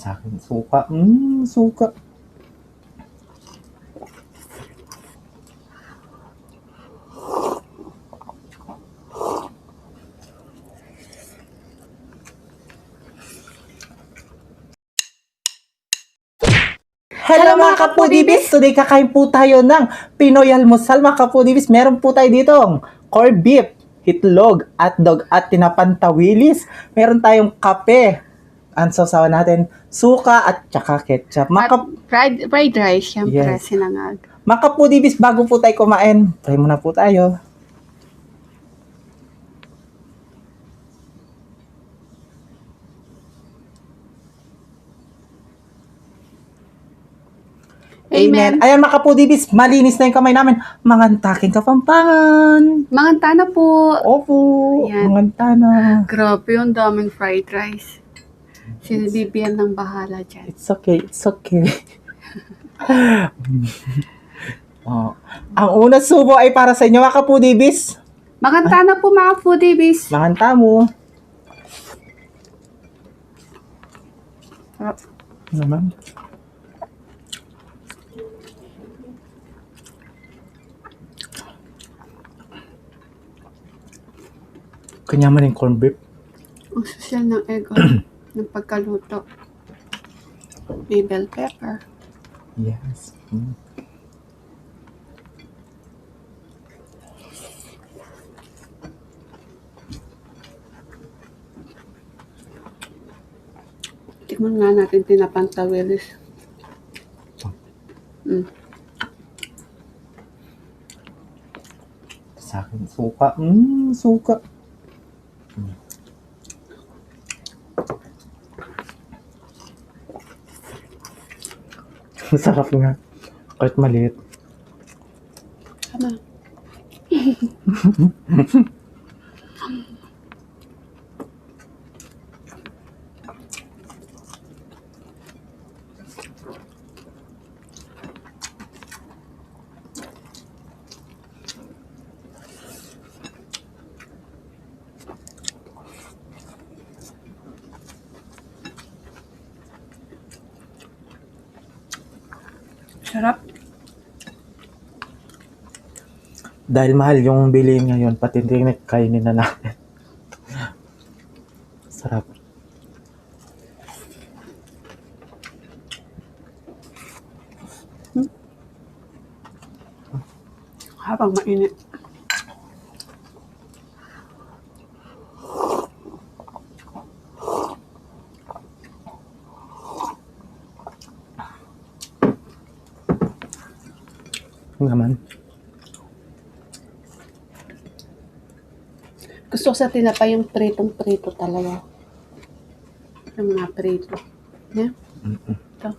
Sa'kin suka, suka. Hello mga kapudibis! Today kakain po tayo ng Pinoy almusal mga kapudibis. Meron po tayo ditong corned beef, itlog, hotdog at tinapantawilis. Meron tayong kape. Ang sausawan natin, suka at tsaka ketchup. Fried rice, syempre, Yes. sinangag. Mga kapudibis, bago po tayo kumain, try muna po tayo. Amen. Ayan mga kapudibis, malinis na yung kamay namin. Mangantaking Kapampangan. Manganta na po. Opo, Ayan. manganta na. Grabe yung daming fried rice. Si Bibian ng bahala dyan. It's okay, it's okay. Oh. Ang unang subo ay para sa inyo mga kapudibis. Manganta na po mga foodies. Manganta mo. Sarap. Naman. Kanyaman yung corned beef. Ang sosyal ng egg ng pagkaluto. May bell pepper. Yes. Tikman nga natin tinapantawilis. Sa'kin suka. Suka. Masarap nga. Kahit maliit. Tama. Sarap. Dahil mahal yung bilihin ngayon, pati rin kainin na natin. Sarap. Habang mainit. Naman. Gusto ko sa tinapa yung pritong-prito talaga. Yung mga prito. Yeah? Ito.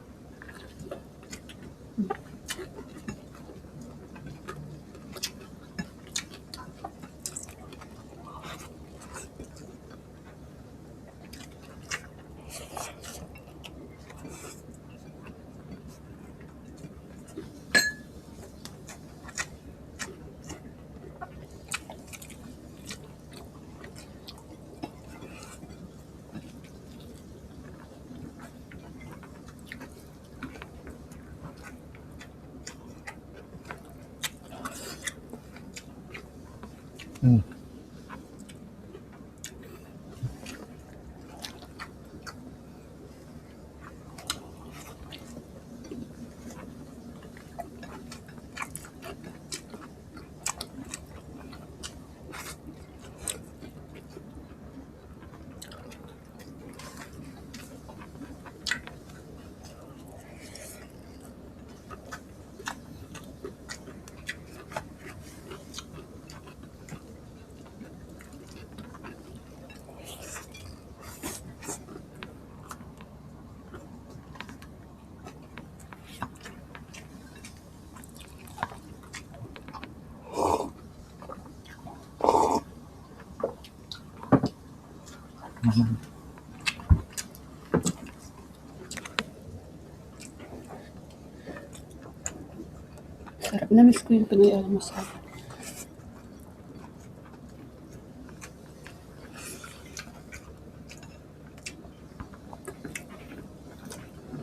Sarap. Na-miss ko yung Pinoy almusal.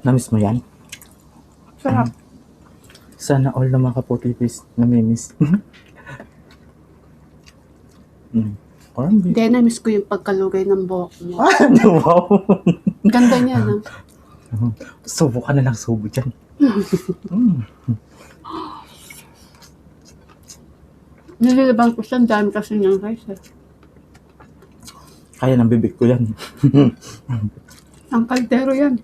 Namiss mo yan? Sarap. Sana all na mga kaputibis namimiss. Corn beef. Hindi, na-miss ko yung pagkalugay ng buhok mo. Wow. Ganda niya, no? Subo ka na lang, subo dyan. Nililibang ko siya, ang dami kasi niyang rice. Eh. Kaya ng bibig ko yan. Ang kaldero yan.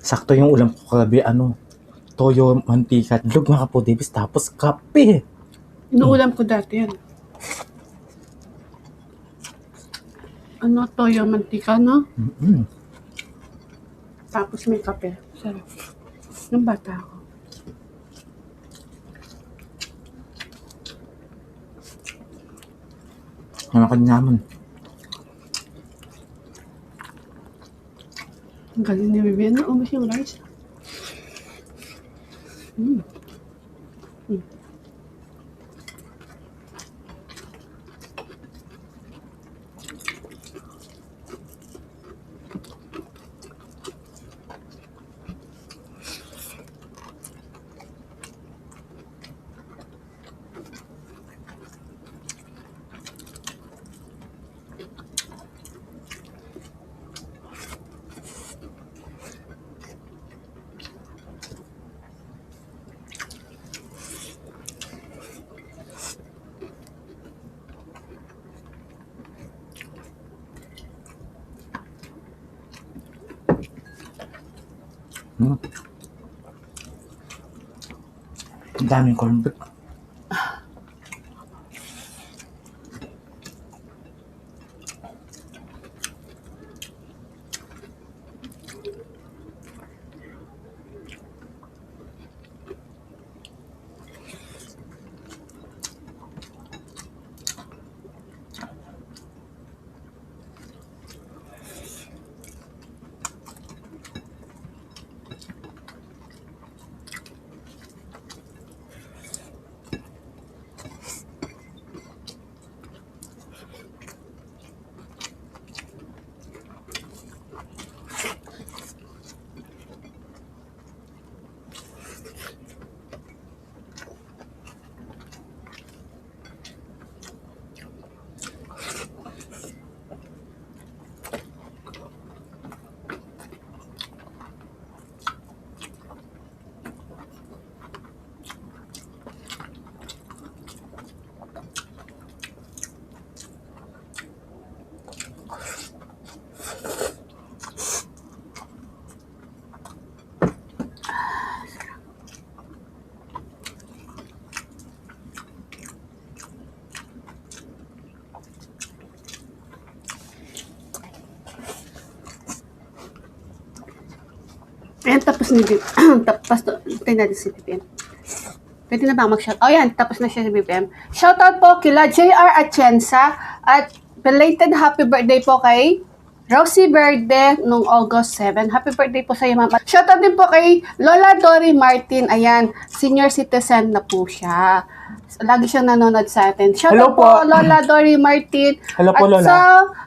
Sakto yung ulam ko kagabi, toyo, mantika, itlog mga kaputibis, tapos kape. Inuulam ko dati yan. Ano, toyo, mantika, no? Tapos may kape. Sarap. Nung bata ako. Naman naman. Ang galing ni Vivian. Naubos yung rice. Ang daming corn beef. Ayan, tapos ni BBM. Tapos, tayo natin si BBM. Pwede na ba mag-shout? Oh, yan. Tapos na siya si BBM. Shoutout po kila JR Atienza at belated happy birthday po kay Rosie Verde nung August 7. Happy birthday po sa iyo, ma'am. Shoutout din po kay Lola Dory Martin. Ayan, senior citizen na po siya. Lagi siyang nanonood sa atin. Hello Shoutout po. po, Lola Dory Martin. Hello po, At Lola. sa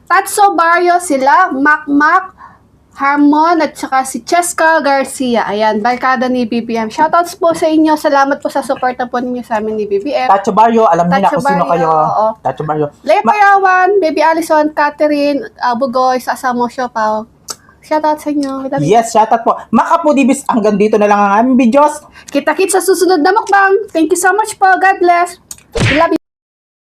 Tatso Barrio sila, Mac, Harmon at saka si Cheska Garcia. Ayan, barkada ni BBM. Shoutouts po sa inyo. Salamat po sa suporta po ninyo sa amin ni BBM. Tacho Barrio, alam niyo na Tacho kung sino Barrio, kayo. oo. Tacho Barrio. Lea Payawan, Baby Allison, Catherine, Bugoy, Asamo Siopaw. Shoutout sa inyo. Yes, shoutout po. Mga kapudibis, hanggang dito na lang ang aming videos. Kita-kits sa susunod na mukbang. Thank you so much po. God bless. We love you.